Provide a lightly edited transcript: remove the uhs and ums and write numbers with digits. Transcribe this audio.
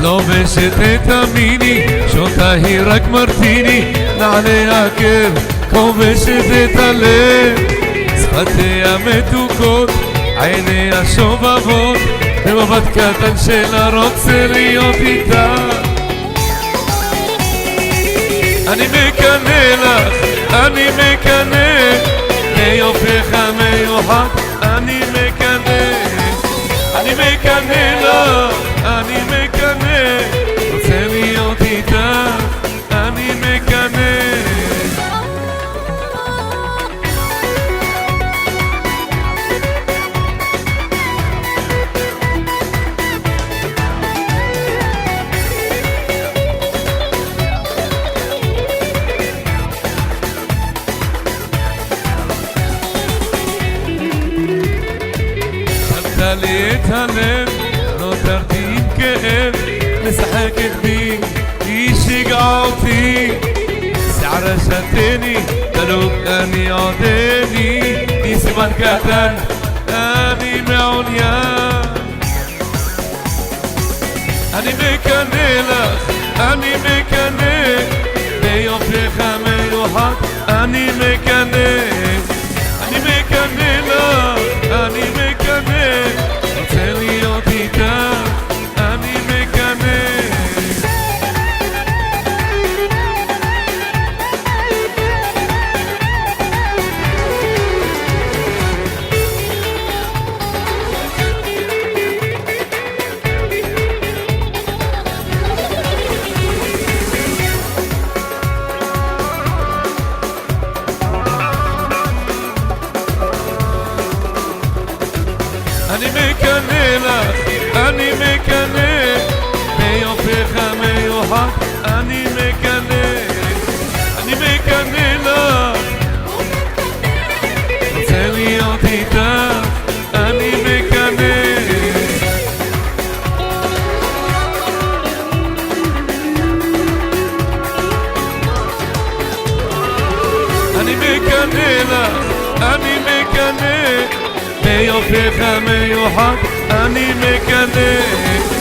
לובשת את המיני, שותה היא רק מרטיני, נעלי הקר, כובשת את הלב. שפתיה מתוקות, עיניה שובבות, במבט קטן שלה רוצה להיות איתה. אני מקנא לך, אני מקנא, ליופייך המיוחד, אני מקנא. אני מקנא לך, אני מקנא, רוצה להיות איתך, אני מקנא. שמת לי את הלב, נותרתי עם כאב, משחקת בי, היא שיגעה אותי. שערה שתני, תלוק אני עודני, היא סימן קטן, אני מעוניין. אני מקנא לך, אני מקנא, ביופייך המיוחד, אני מקנא. אני מקנא לך, אני מקנא, רוצה להיות איתך, אני מקנא. אני מקנא לך, אני מקנא, ביופייך המיוחד, אני מקנא. אני מקנא לך, רוצה להיות איתך, אני מקנא. אני מקנא לך, אני מקנא, ביופייך המיוחד, אני מקנא.